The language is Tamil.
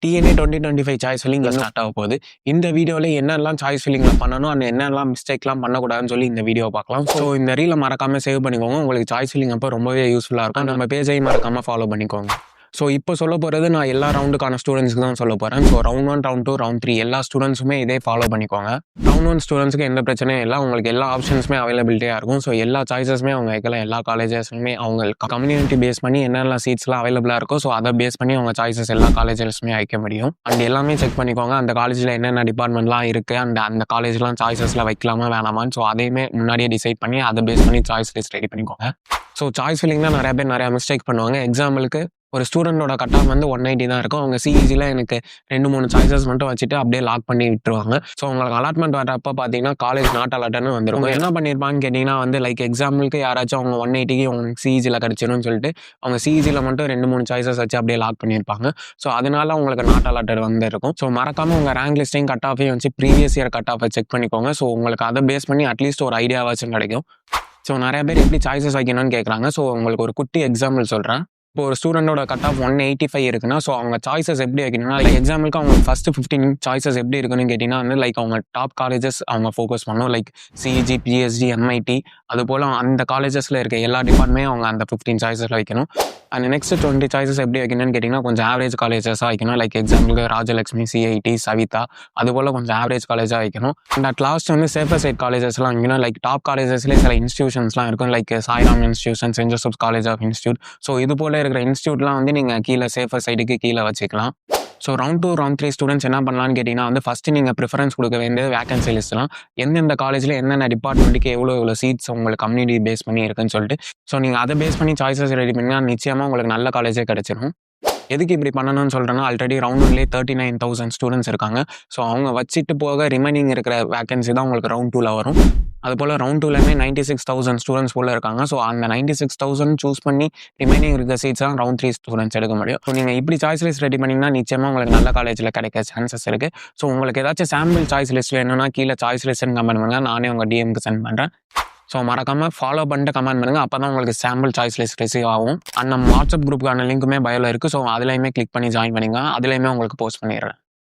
டிஎன்ஏ 2025 சாய்ஸ் ஃபில்லிங் ஸ்டார்ட் ஆக போகுது. இந்த வீடியோவில் என்னெல்லாம் சாய்ஸ் ஃபில்லிங்கில் பண்ணணும் அண்ட் என்னெல்லாம் மிஸ்டேக்லாம் பண்ணக்கூடாதுன்னு சொல்லி இந்த வீடியோ பார்க்கலாம். ஸோ இந்த ரீலை மறக்காமல் சேவ் பண்ணிக்கோங்க. உங்களுக்கு சாய்ஸ் ஃபில்லிங் அப்போ ரொம்பவே யூஸ்ஃபுல்லாக இருக்கும். நம்ம பேஜையும் மறக்காமல் ஃபாலோ பண்ணிக்கோங்க. ஸோ இப்போ சொல்ல போகிறது நான் எல்லா ரவுண்டுக்கான ஸ்டூடெண்ட்ஸ்க்கு தான் சொல்ல போகிறேன். ஸோ ரவுண்ட் 1, ரவுண்ட் 2, ரவுண்ட் 3 எல்லா ஸ்டூடெண்ட்ஸுமே இதே ஃபாலோ பண்ணிக்கோங்க. ரவுண்ட் 1 ஸ்டூடெண்ட்ஸ்க்கு எந்த பிரச்சனையும் இல்லை. உங்களுக்கு எல்லா ஆப்ஷன்ஸுமே அவைலபிலிட்டியாக இருக்கும். ஸோ எல்லா சாய்ஸஸுமே அவங்க வைக்கலாம். எல்லா காலேஜஸ்லுமே அவங்க கம்யூனிட்டி பேஸ் பண்ணி என்னென்ன சீட்ஸ்லாம் அவைலபிளாக இருக்கும். ஸோ அதை பேஸ் பண்ணி அவங்க சாய்ஸஸ் எல்லா காலேஜஸ்லுமே வைக்க முடியும். அண்ட் எல்லாமே செக் பண்ணிக்கோங்க. அந்த காலேஜில் என்னென்ன டிபார்ட்மெண்ட்லாம் இருக்குது அண்ட் அந்த காலேஜ்லாம் சாய்ஸஸில் வைக்கலாமா வேணாமான்னு. ஸோ அதையுமே முன்னாடியே டிசைட் பண்ணி அதை பேஸ் பண்ணி சாய்ஸ் லிஸ்ட் ரெடி பண்ணிக்கோங்க. ஸோ சாய்ஸ் ஃபில்லிங்னா நிறைய பேர் நிறையா மிஸ்டேக் பண்ணுவாங்க. எக்ஸாம்பிளுக்கு ஒரு ஸ்டூடெண்டோட கட் ஆஃப் வந்து 180 தான் இருக்கும். அவங்க சிஇஜியில் எனக்கு 2-3 சாய்ஸஸ் மட்டும் வச்சுட்டு அப்படியே லாக் பண்ணி விட்டுருவாங்க. ஸோ உங்களுக்கு அலாட்மெண்ட் வரப்போ பார்த்தீங்கன்னா காலேஜ் நாட் அலாட்னு வந்துடும். என்ன பண்ணியிருப்பான்னு கேட்டிங்கன்னா வந்து லைக் எக்ஸாம்பிளுக்கு யாராச்சும் அவங்க 180க்கு உங்களுக்கு சிஇஜியில் கிடச்சிரும்னு சொல்லிட்டு அவங்க சிஇஜியில் மட்டும் 2-3 சாய்ஸஸ் வச்சு அப்படியே லாக் பண்ணியிருப்பாங்க. ஸோ அதனால உங்களுக்கு நாட் அலாட்டட் வந்து இருக்கும். ஸோ மறக்காமல் உங்கள் ரேங்க் லிஸ்ட்டையும் கட் ஆஃபையும் வச்சு ப்ரீவியஸ் இயர் கட் ஆஃபை செக் பண்ணிக்கோங்க. ஸோ உங்களுக்கு அதை பேஸ் பண்ணி அட்லீஸ்ட் ஒரு ஐடியாவாச்சும் கிடைக்கும். ஸோ நிறைய பேர் எப்படி சாய்ஸஸ் வைக்கணும்னு கேட்குறாங்க. ஸோ உங்களுக்கு ஒரு குட்டி எக்ஸாம்பிள் சொல்கிறேன். இப்போ ஒரு ஸ்டூடெண்டோட கட் ஆஃப் 185 இருக்குன்னா ஸோ அவங்க சாய்ஸஸ் எப்படி வைக்கணும்னா லைக் எக்ஸாம்பிளுக்கு அவங்க ஃபஸ்ட்டு 15 சாய்ஸஸ் எப்படி இருக்குன்னு கேட்டிங்கன்னா வந்து லைக் அவங்க டாப் காலேஜஸ் அவங்க ஃபோக்கஸ் பண்ணணும். லைக் சிஇஜி, பிஎஸ்டி, எம்ஐடி அது போல் அந்த காலேஜஸில் இருக்க எல்லா டிபார்ட்மெண்ட்மே அவங்க அந்த 15 சாய்ஸஸில் வைக்கணும். அண்ட் நெக்ஸ்ட் 20 சாய்ஸஸ் எப்படி வைக்கணும்னு கேட்டிங்கன்னா கொஞ்சம் ஆவரேஜ் காலேஜஸாக வைக்கணும். லைக் எக்ஸாம்பிளுக்கு ராஜலக்ஷ்மி, சிஐடி, சவிதா அது போல் கொஞ்சம் ஆவரேஜ் காலேஜாக வைக்கணும். அண்ட் அட் லாஸ்ட் வந்து சேஃபர் சைட் காலேஜஸ்லாம் வைக்கணும். லைக் டாப் காலேஜஸ்லேயே சில இன்ஸ்டியூஷன்ஸ்லாம் இருக்கும். Like Sairam institution, saint Joseph's college of institute. So இது போல் இருக்கிற இன்ஸ்டியூட்லாம் வந்து நீங்கள் கீழே சேஃபர் சைடுக்கு கீழே வச்சுக்கலாம். ஸோ ரவுண்ட் 2, ரவுண்ட் 3 ஸ்டூடெண்ட்ஸ் என்ன பண்ணலான்னு கேட்டிங்கன்னா வந்து ஃபஸ்ட்டு நீங்கள் ப்ரிஃபரன்ஸ் கொடுக்க வேண்டியது வேகன்சி லிஸ்ட்லாம். எந்தெந்த காலேஜில் என்னென்ன டிபார்ட்மெண்ட்டுக்கு எவ்வளோ சீட்ஸ் உங்களுக்கு கம்யூனிட்டி பேஸ் பண்ணி இருக்குன்னு சொல்லிட்டு ஸோ நீங்கள் அதை பேஸ் பண்ணி சாய்ஸஸ் ரெடி பண்ணிங்கன்னா நிச்சயமாக உங்களுக்கு நல்ல காலேஜே கிடச்சிடும். எதுக்கு இப்படி பண்ணணும்னு சொல்கிறேன்னா ஆல்ரெடி ரவுண்ட் 1லேயே 39,000 ஸ்டூடெண்ட்ஸ் இருக்காங்க. ஸோ அவங்க வச்சுட்டு போக ரிமைனிங் இருக்கிற வேகன்சி தான் உங்களுக்கு ரவுண்ட் 2ல் வரும். அதுபோல் ரவுண்ட் 2லேயுமே 96,000 ஸ்டூடெண்ட்ஸ் போல் இருக்காங்க. ஸோ அந்த 96,000 சூஸ் பண்ணி ரிமைனிங் இருக்க சீட்ஸ் தான் ரவுண்ட் 3 ஸ்டூடெண்ட்ஸ் எடுக்க முடியும். ஸோ நீங்கள் இப்படி சாய்ஸ் லிஸ்ட் ரெடி பண்ணிங்கன்னா நிச்சயமாக உங்களுக்கு நல்ல காலேஜில் கிடைக்க சான்சஸ் இருக்குது. ஸோ உங்களுக்கு ஏதாச்சும் சாம்பிள் சாய்ஸ் லிஸ்ட் வேணும்னா கீழே சாய்ஸ் லிஸ்ட்னு கமெண்ட் பண்ணுங்கள். நானே உங்கள் டிஎம்க்கு சென்ட் பண்ணுறேன். ஸோ மறக்காமல் ஃபாலோ பண்ணிட்டு கமெண்ட் பண்ணுங்கள். அப்போ தான் உங்களுக்கு சாம்பிள் சாய்ஸ் லிஸ்ட் ரிசீவ் ஆகும். அண்ட் நம்ம வாட்ஸ்அப் குரூப்புக்கான லிங்க்குமே பயோவில் இருக்குது. ஸோ அதுலேயுமே கிளிக் பண்ணி ஜாயின் பண்ணிங்க. அதுலேயுமே உங்களுக்கு போஸ்ட் பண்ணிடுறேன்.